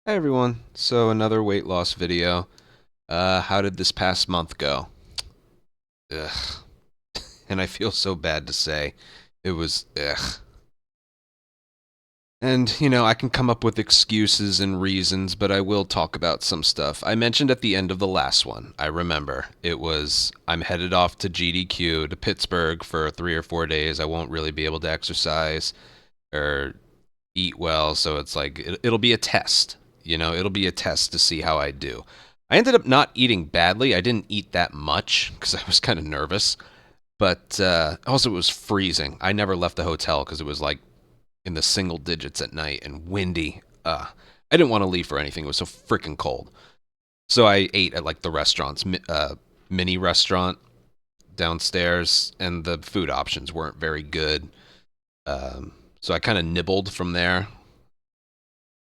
Hi everyone. So another weight loss video. How did this past month go? Ugh. And I feel so bad to say. It was ugh. And, I can come up with excuses and reasons, but I will talk about some stuff. I mentioned at the end of the last one, I remember. It was, I'm headed off to GDQ, to Pittsburgh for 3 or 4 days. I won't really be able to exercise or eat well, so it's like, it'll be a test. It'll be a test to see how I do. I ended up not eating badly. I didn't eat that much because I was kind of nervous. But also, it was freezing. I never left the hotel because it was like in the single digits at night and windy. I didn't want to leave for anything. It was so freaking cold. So I ate at like the restaurant's mini restaurant downstairs, and the food options weren't very good. So I kind of nibbled from there.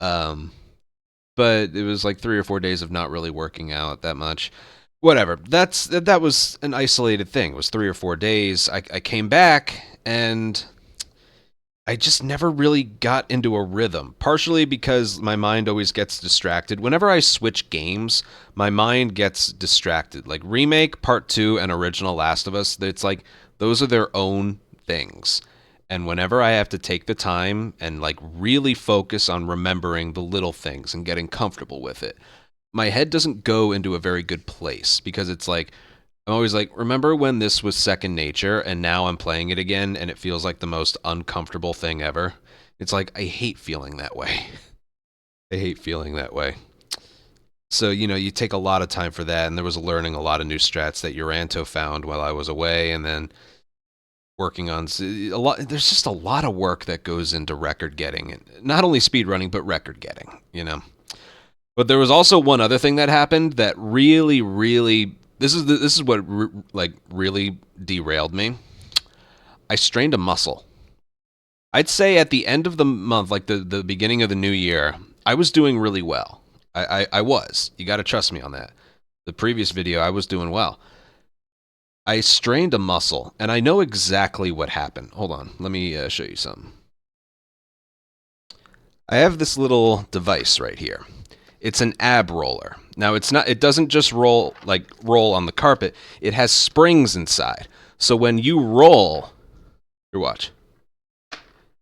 Um, but it was like 3 or 4 days of not really working out that much. Whatever. That was an isolated thing. It was 3 or 4 days. I came back and I just never really got into a rhythm. Partially because my mind always gets distracted. Whenever I switch games, my mind gets distracted. Like Remake, Part 2, and Original Last of Us, it's like those are their own things. And whenever I have to take the time and like really focus on remembering the little things and getting comfortable with it, my head doesn't go into a very good place because it's like I'm always like, remember when this was second nature and now I'm playing it again and it feels like the most uncomfortable thing ever? It's like I hate feeling that way. I hate feeling that way. So, you take a lot of time for that, and there was learning a lot of new strats that Uranto found while I was away, and then working on a lot. There's just a lot of work that goes into record getting, and not only speed running, but record getting. But there was also one other thing that happened that really, really this is what like really derailed me. I strained a muscle. I'd say at the end of the month, like the beginning of the new year, I was doing really well. I was. You got to trust me on that. The previous video, I was doing well. I strained a muscle, and I know exactly what happened. Hold on, let me show you something. I have this little device right here. It's an ab roller. Now it's not. It doesn't just roll on the carpet. It has springs inside. So when you roll, your watch,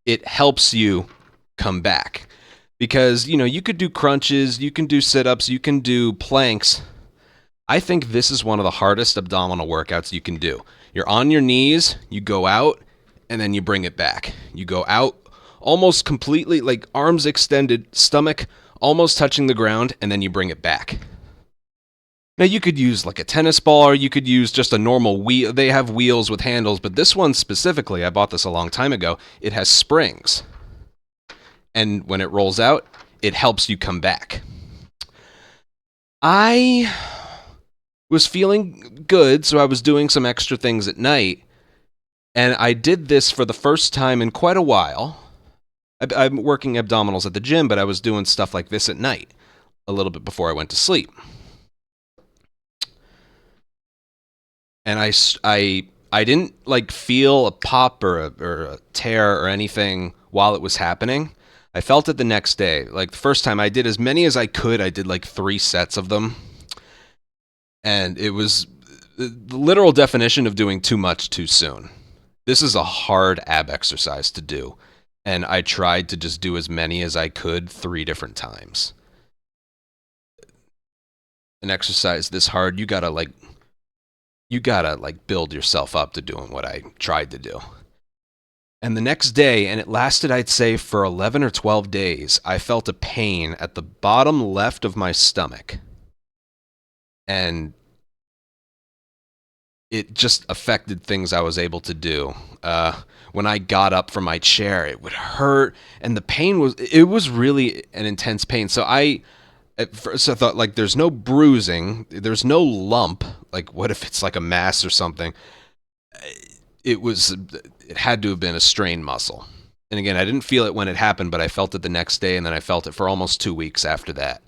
it helps you come back. Because you could do crunches, you can do sit-ups, you can do planks. I think this is one of the hardest abdominal workouts you can do. You're on your knees, you go out, and then you bring it back. You go out almost completely, like arms extended, stomach almost touching the ground, and then you bring it back. Now you could use like a tennis ball, or you could use just a normal wheel. They have wheels with handles, but this one specifically, I bought this a long time ago. It has springs. And when it rolls out, it helps you come back. I was feeling good, so I was doing some extra things at night, and I did this for the first time in quite a while. I'm working abdominals at the gym, but I was doing stuff like this at night, a little bit before I went to sleep. And I didn't like feel a pop or a tear or anything while it was happening. I felt it the next day. Like the first time I did as many as I could. I did like 3 sets of them. And it was the literal definition of doing too much too soon. This is a hard ab exercise to do. And I tried to just do as many as I could 3 different times. An exercise this hard, you gotta build yourself up to doing what I tried to do. And the next day, and it lasted, I'd say, for 11 or 12 days, I felt a pain at the bottom left of my stomach. And it just affected things I was able to do. When I got up from my chair, it would hurt, and the pain was really an intense pain. So at first I thought, like, there's no bruising, there's no lump. Like, what if it's like a mass or something? It had to have been a strained muscle. And again, I didn't feel it when it happened, but I felt it the next day, and then I felt it for almost 2 weeks after that.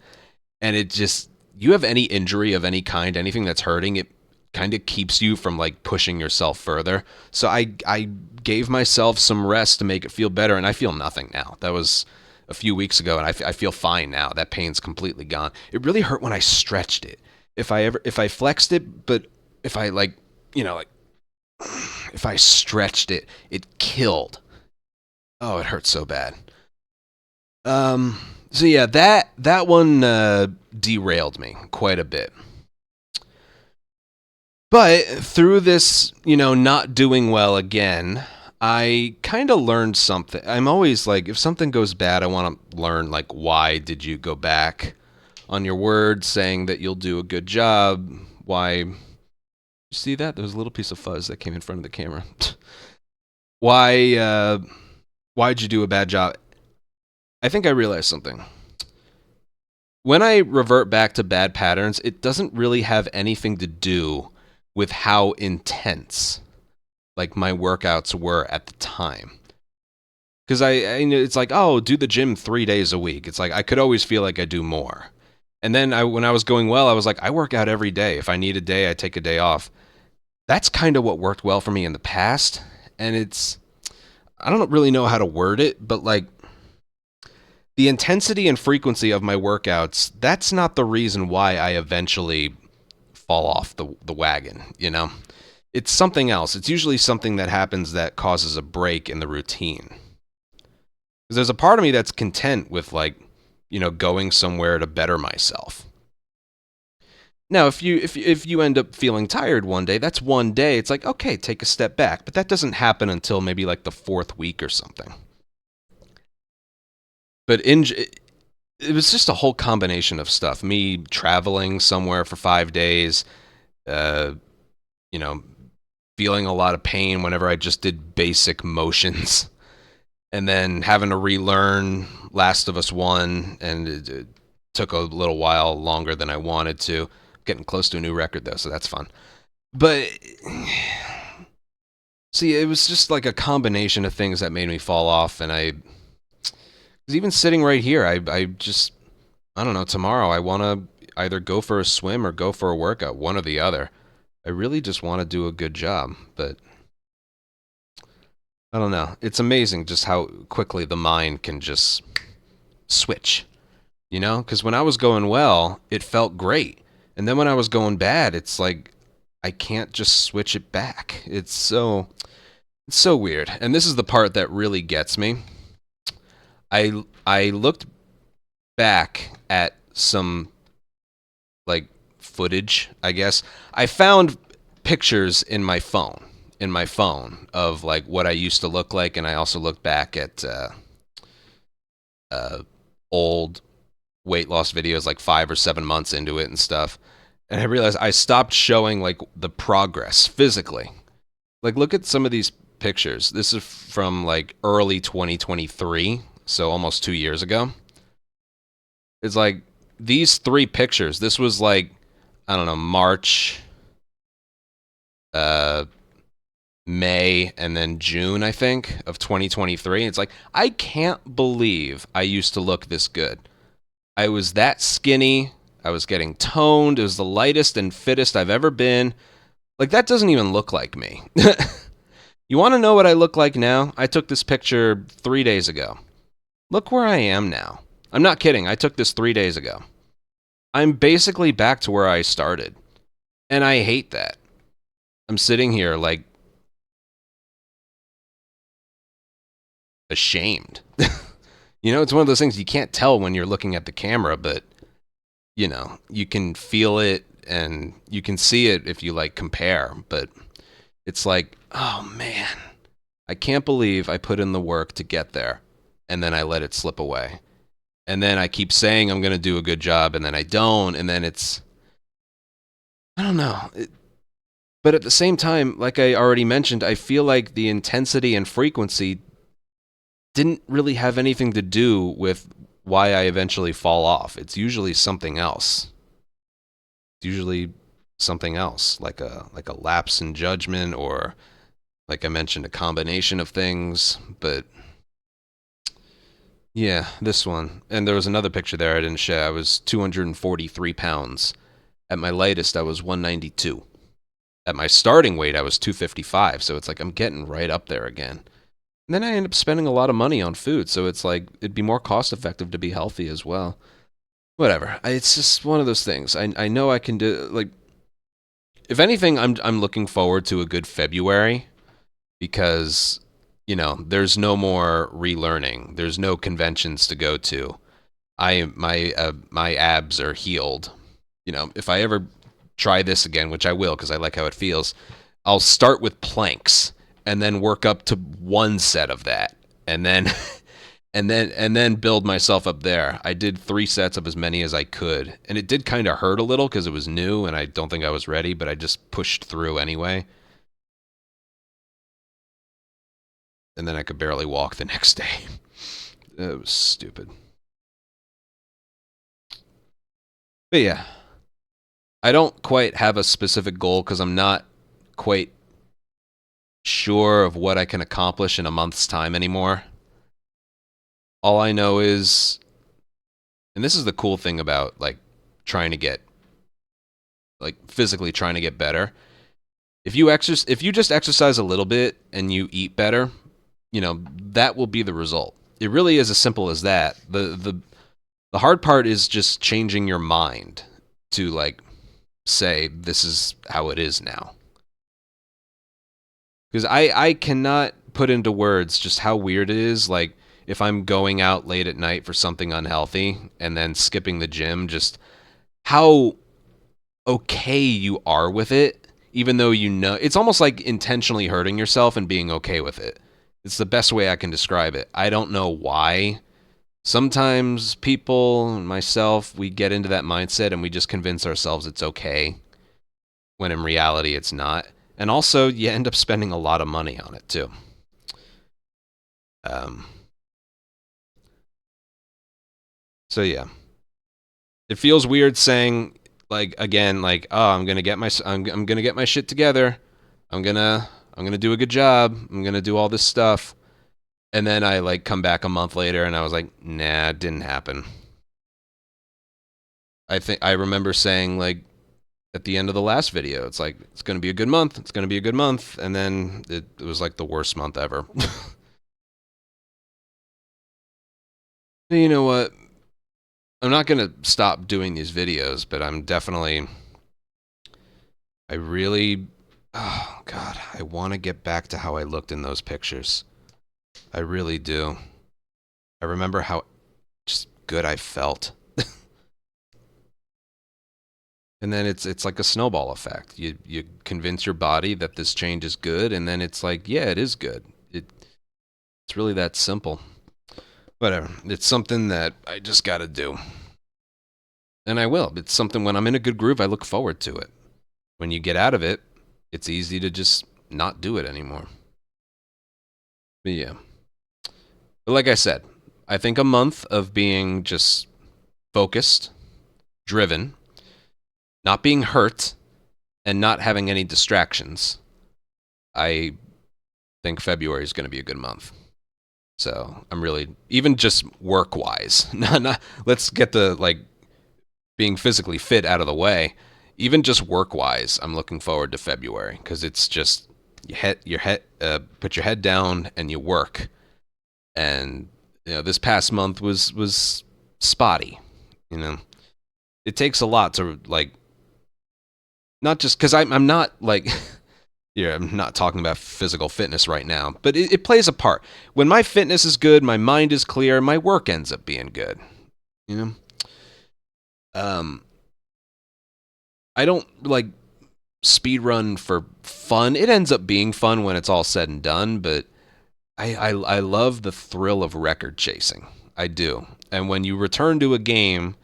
And it just, you have any injury of any kind, anything that's hurting, it kind of keeps you from like pushing yourself further. So I gave myself some rest to make it feel better, and I feel nothing now. a few weeks ago, and I feel fine now. That pain's completely gone. It really hurt when I stretched it. If I flexed it, but if I like, like if I stretched it, it killed. Oh, it hurt so bad. Um. So yeah, that one derailed me quite a bit. But through this, not doing well again, I kind of learned something. I'm always like, if something goes bad, I want to learn, like, why did you go back on your word saying that you'll do a good job? Why? You see that? There was a little piece of fuzz that came in front of the camera. Why'd you do a bad job? I think I realized something. When I revert back to bad patterns, it doesn't really have anything to do with how intense like my workouts were at the time. Because it's like, oh, do the gym 3 days a week. It's like I could always feel like I do more. And then when I was going well, I was like, I work out every day. If I need a day, I take a day off. That's kind of what worked well for me in the past. And I don't really know how to word it, but like the intensity and frequency of my workouts, that's not the reason why I eventually fall off the wagon, It's something else. It's usually something that happens that causes a break in the routine. Because there's a part of me that's content with like, going somewhere to better myself. Now, if you end up feeling tired one day, that's one day. It's like, okay, take a step back. But that doesn't happen until maybe like the 4th week or something. But it was just a whole combination of stuff. Me traveling somewhere for 5 days, uh, feeling a lot of pain whenever I just did basic motions, and then having to relearn Last of Us 1, and it took a little while longer than I wanted to. Getting close to a new record, though, so that's fun. But, see, it was just like a combination of things that made me fall off, and because even sitting right here, I don't know, tomorrow I want to either go for a swim or go for a workout, one or the other. I really just want to do a good job, but I don't know. It's amazing just how quickly the mind can just switch, Because when I was going well, it felt great. And then when I was going bad, it's like I can't just switch it back. It's so weird. And this is the part that really gets me. I looked back at some like footage, I guess. I found pictures in my phone of like what I used to look like, and I also looked back at old weight loss videos like 5 or 7 months into it and stuff. And I realized I stopped showing like the progress physically. Like look at some of these pictures. This is from like early 2023, so almost 2 years ago. It's like these 3 pictures. This was like, I don't know, March, May, and then June, I think, of 2023. It's like, I can't believe I used to look this good. I was that skinny. I was getting toned. It was the lightest and fittest I've ever been. Like, that doesn't even look like me. You want to know what I look like now? I took this picture 3 days ago. Look where I am now. I'm not kidding. I took this 3 days ago. I'm basically back to where I started. And I hate that. I'm sitting here like ashamed. It's one of those things you can't tell when you're looking at the camera, but you can feel it and you can see it if you like compare, but it's like, oh man, I can't believe I put in the work to get there and then I let it slip away. And then I keep saying I'm going to do a good job and then I don't, and then I don't know. But at the same time, like I already mentioned, I feel like the intensity and frequency didn't really have anything to do with why I eventually fall off. It's usually something else. It's usually something else, like a lapse in judgment, or like I mentioned, a combination of things. But yeah, this one. And there was another picture there I didn't share. I was 243 pounds. At my lightest, I was 192. At my starting weight, I was 255. So it's like I'm getting right up there again. And then I end up spending a lot of money on food, so it's like it'd be more cost effective to be healthy as well. Whatever. It's just one of those things. I know I can do like if anything, I'm looking forward to a good February because there's no more relearning. There's no conventions to go to. My abs are healed. If I ever try this again, which I will because I like how it feels, I'll start with planks and then work up to one set of that, and then and then build myself up there. I did 3 sets of as many as I could, and it did kind of hurt a little because it was new and I don't think I was ready, but I just pushed through anyway. And then I could barely walk the next day. It was stupid. But yeah, I don't quite have a specific goal because I'm not quite sure of what I can accomplish in a month's time anymore. All I know is, and this is the cool thing about like trying to get, like physically trying to get better. If you just exercise a little bit and you eat better, that will be the result. It really is as simple as that. The hard part is just changing your mind to like say this is how it is now. Because I cannot put into words just how weird it is. Like if I'm going out late at night for something unhealthy and then skipping the gym, just how okay you are with it, even though it's almost like intentionally hurting yourself and being okay with it. It's the best way I can describe it. I don't know why. Sometimes people, myself, we get into that mindset and we just convince ourselves it's okay when in reality it's not. And also, you end up spending a lot of money on it too. Um, so yeah, it feels weird saying like again, like oh, I'm gonna get my shit together. I'm gonna do a good job. I'm gonna do all this stuff. And then I like come back a month later and I was like, nah, it didn't happen. I think I remember saying like at the end of the last video, it's like it's gonna be a good month. It's gonna be a good month, and then it was like the worst month ever. You know what? I'm not gonna stop doing these videos, but I really, oh god, I want to get back to how I looked in those pictures. I really do. I remember how just good I felt. And then it's like a snowball effect. You convince your body that this change is good, and then it's like, yeah, it is good. It's really that simple. Whatever. It's something that I just got to do. And I will. It's something when I'm in a good groove, I look forward to it. When you get out of it, it's easy to just not do it anymore. But yeah. But like I said, I think a month of being just focused, driven, not being hurt, and not having any distractions, I think February is going to be a good month. So I'm really, even just work wise, let's get the like being physically fit out of the way. Even just work wise, I'm looking forward to February because it's just put your head down and you work. And this past month was spotty. It takes a lot to like, not just because I'm not like. Yeah, I'm not talking about physical fitness right now, but it plays a part. When my fitness is good, my mind is clear, my work ends up being good. You know, um, I don't like speed run for fun. It ends up being fun when it's all said and done, but I love the thrill of record chasing. I do, and when you return to a game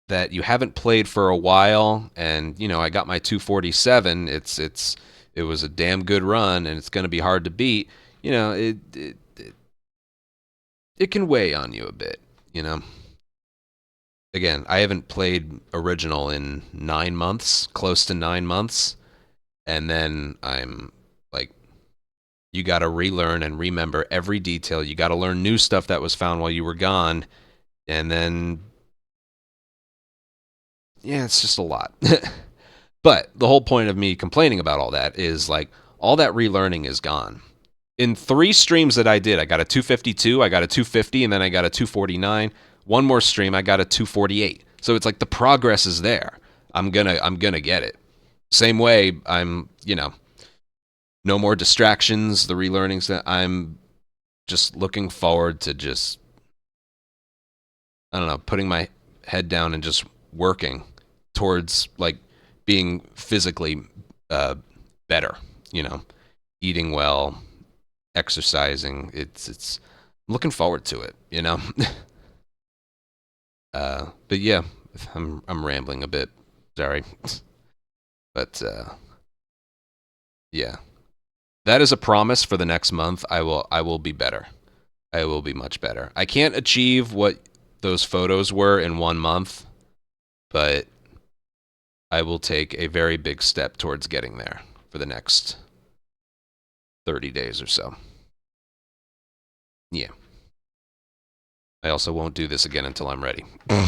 that you haven't played for a while, and I got my 247. It was a damn good run, and it's going to be hard to beat. It can weigh on you a bit. Again, I haven't played original in 9 months, close to 9 months, and then I'm like, you got to relearn and remember every detail. You got to learn new stuff that was found while you were gone, and then yeah, it's just a lot. But the whole point of me complaining about all that is like all that relearning is gone. In 3 streams that I did, I got a 252, I got a 250, and then I got a 249. One more stream, I got a 248. So it's like the progress is there. I'm gonna get it. Same way, no more distractions, the relearnings that I'm just looking forward to just, I don't know, putting my head down and just working towards like being physically better, eating well, exercising. It's I'm looking forward to it. But yeah, I'm rambling a bit. Sorry. But yeah. That is a promise for the next month. I will be better. I will be much better. I can't achieve what those photos were in 1 month, but I will take a very big step towards getting there for the next 30 days or so. Yeah. I also won't do this again until I'm ready. All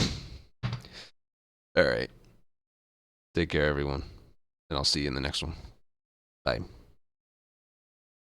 right. Take care, everyone. And I'll see you in the next one. Bye.